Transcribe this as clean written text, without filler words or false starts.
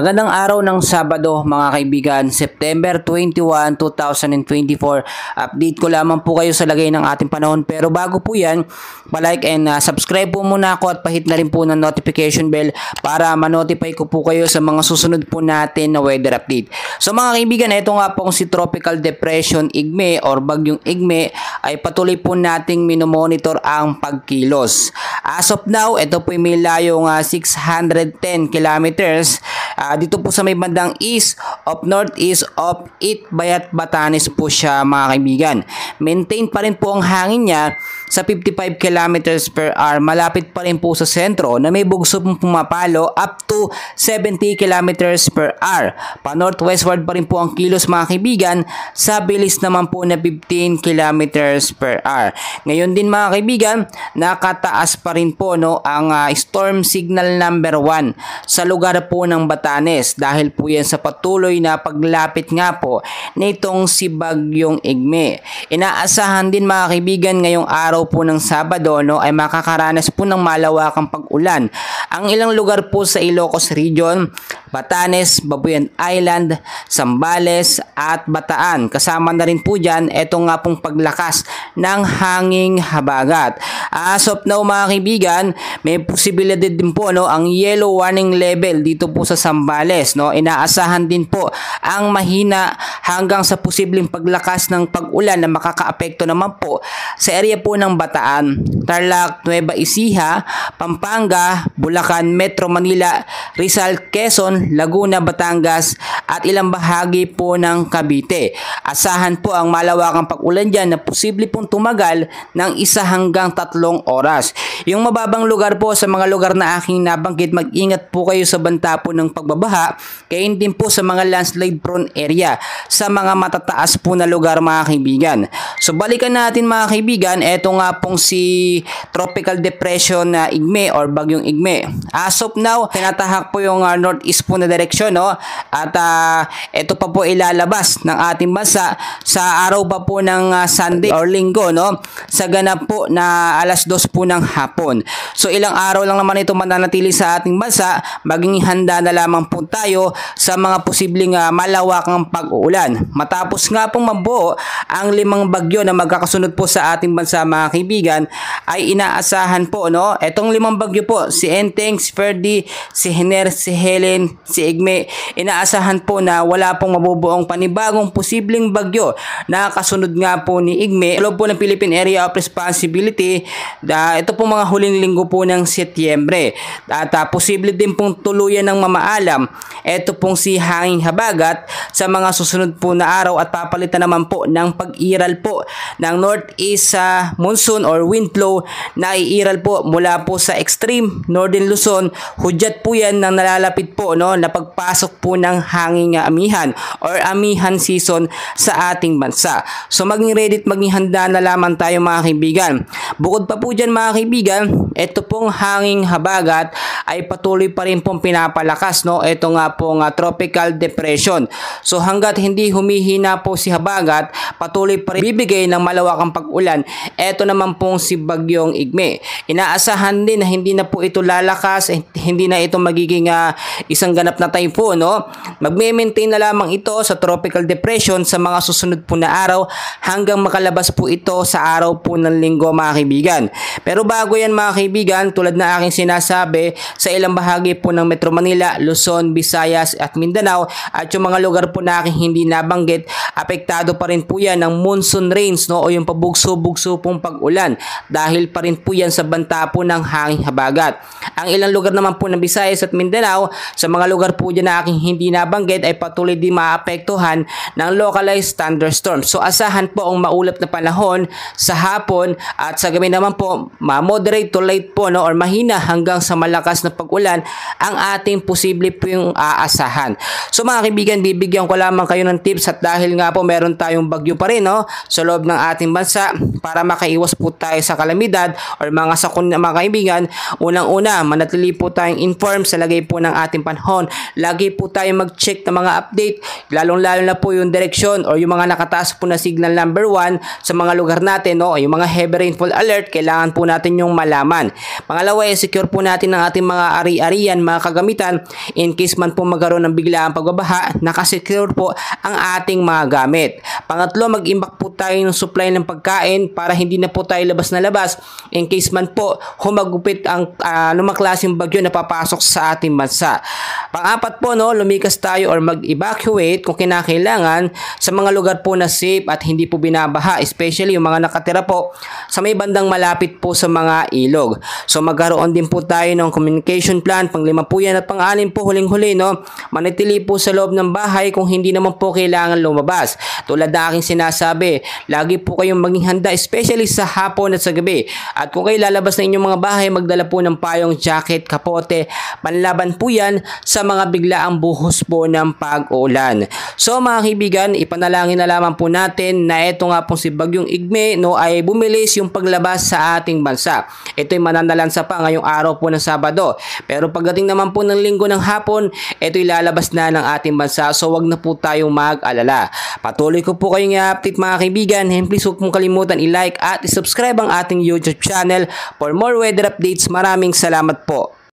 Magandang araw ng Sabado mga kaibigan, September 21, 2024. Update ko lamang po kayo sa lagay ng ating panahon. Pero bago po yan, palike and subscribe po muna ako at pahit na rin po ng notification bell para ma-notify ko po kayo sa mga susunod po natin na weather update. So mga kaibigan, ito nga pong si Tropical Depression Igme or Bagyong Igme ay patuloy po nating minomonitor ang pagkilos. As of now, ito po may layong 610 kilometers. Dito po sa may bandang east of northeast of Itbayat, Batanes po siya mga kaibigan. Maintain pa rin po ang hangin niya sa 55 kilometers per hour. Malapit pa rin po sa sentro na may bugso pong pumapalo up to 70 kilometers per hour. Pa northwestward pa rin po ang kilos mga kaibigan sa bilis naman po na 15 kilometers per hour. Ngayon din mga kaibigan, nakataas pa rin po ang storm signal number 1 sa lugar po ng Batanes dahil po yan sa patuloy na paglapit nga po nitong si Bagyong Igme. Inaasahan din mga kaibigan ngayong araw po ng Sabado ay makakaranas po ng malawakang pag-ulan ang ilang lugar po sa Ilocos Region, Batanes, Babuyan Island, Zambales at Bataan. Kasama na rin po dyan ito nga pong paglakas ng hanging habagat. As of now mga kaibigan, may posibilidad din po ang yellow warning level dito po sa Zambales. Inaasahan din po ang mahina hanggang sa posibleng paglakas ng pag-ulan na makakaapekto naman po sa area po ng Bataan, Tarlac, Nueva Ecija, Pampanga, Bulacan, Metro Manila, Rizal, Quezon, Laguna, Batangas at ilang bahagi po ng Cavite. Asahan po ang malawakang pag-ulan dyan na posible pong tumagal ng 1 hanggang 3 oras. Yung mababang lugar po sa mga lugar na aking nabanggit, mag-ingat po kayo sa banta po ng pagbabaha, kaya din po sa mga landslide prone area sa mga matataas po na lugar mga kaibigan. So balikan natin mga kaibigan, eto nga pong si Tropical Depression na Igme or Bagyong Igme. As of now, tinatahak po yung northeast po na direksyon at ito pa po ilalabas ng ating bansa sa araw pa po ng Sunday or Linggo sa ganap po na alas 2 po ng hapon. So ilang araw lang naman ito mananatili sa ating bansa, maging handa na lamang po tayo sa mga posibleng malawakang pag-uulan. Matapos nga pong mabuo ang 5 bagyo na magkakasunod po sa ating bansa mga kaibigan, ay inaasahan po etong 5 bagyo po, si Enteng, si Ferdy, si Hiner, si Helen, si Igme, inaasahan po na wala pong mabubuong panibagong posibleng bagyo na kasunod nga po ni Igme. Loob po ng Philippine Area of Responsibility, ito po mga huling linggo po ng Setyembre. At posible din pong tuluyan ng mamaalam ito pong si hanging habagat sa mga susunod po na araw at papalitan naman po ng pag-iral po ng northeast monsoon or wind flow na iiral po mula po sa extreme northern Luzon. Hudyat po yan ng nalalapit po na pagpasok po ng hanging amihan or amihan season sa ating bansa. So maging ready at maging handa na lamang tayo mga kaibigan. Bukod pa po dyan mga kaibigan, ito pong hanging habagat ay patuloy pa rin pong pinapalakas ito nga pong tropical depression. So hanggat hindi humihina po si habagat, patuloy pa rin bibigay ng malawakang pag-ulan. Ito naman pong si Bagyong Igme. Inaasahan din na hindi na po ito lalakas, hindi na ito magiging isang ganap na typhoon. Magme-maintain na lamang ito sa tropical depression sa mga susunod po na araw hanggang makalabas po ito sa araw po ng Linggo mga kaibigan. Pero bago yan mga kaibigan, tulad na aking sinasabi, sa ilang bahagi po ng Metro Manila, Luzon, Visayas at Mindanao at yung mga lugar po na aking hindi nabanggit, apektado pa rin po yan ng monsoon rains o yung pabugso-bugso pong pag-ulan dahil pa rin po yan sa banta po ng hanging habagat. Ang ilang lugar naman po ng Visayas at Mindanao, sa mga lugar po dyan na aking hindi nabanggit ay patuloy din maapektuhan ng localized thunderstorms. So asahan po ang maulap na panahon sa hapon at sa gabi naman po moderate to late po or mahina hanggang sa malakas na pag-ulan ang ating posible po yung aasahan. So mga kaibigan, bibigyan ko lamang kayo ng tips at dahil nga po meron tayong bagyo pa rin sa loob ng ating bansa, para makaiwas po tayo sa kalamidad or mga sakon na mga kaibigan, unang-una manatili po tayong informed sa lagay po ng ating panahon. Lagi po tayong mag-check ng mga update, lalong-lalo na po yung direksyon or yung mga nakataas po na signal number 1 sa mga lugar natin yung mga heavy rainfall alert. kailangan po natin yung malaman. Pangalawa, secure po natin ang ating mga ari-arian, mga kagamitan in case man po magkaroon ng biglaang pagbabaha, nakasecure po ang ating mga gamit. Pangatlo, mag-imbak po tayo ng supply ng pagkain para hindi na po tayo labas na labas in case man po humagupit ang anumang klaseng bagyo na papasok sa ating bansa. Pang-apat po, lumikas tayo or mag-evacuate kung kinakailangan sa mga lugar po na safe at hindi po binabaha, especially yung mga nakatira po sa may bandang malapit po sa mga ilog. So magkaroon din po tayo ng communication plan. Pang-5 po yan at pang-6 po huling-huli, manatili po sa loob ng bahay kung hindi naman po kailangan lumabas. Tulad na aking sinasabi, lagi po kayong maging handa, especially sa hapon at sa gabi. At kung kayo lalabas na inyong mga bahay, magdala po ng payong, jacket, kapote, panlaban po yan sa mga biglaang buhos po ng pag-ulan. So mga kaibigan, ipanalangin na lamang po natin na ito nga pong si Bagyong Igme ay bumilis yung paglabas sa ating bansa. Ito'y mananalansa pa ngayong araw po ng Sabado. Pero pagdating naman po ng Linggo ng hapon, ito'y lalabas na ng ating bansa. So wag na po tayong mag-alala. Patuloy ko po kayong i-update mga kaibigan. And please huwag mong kalimutan i-like at i-subscribe ang ating YouTube channel for more weather updates. Maraming salamat po.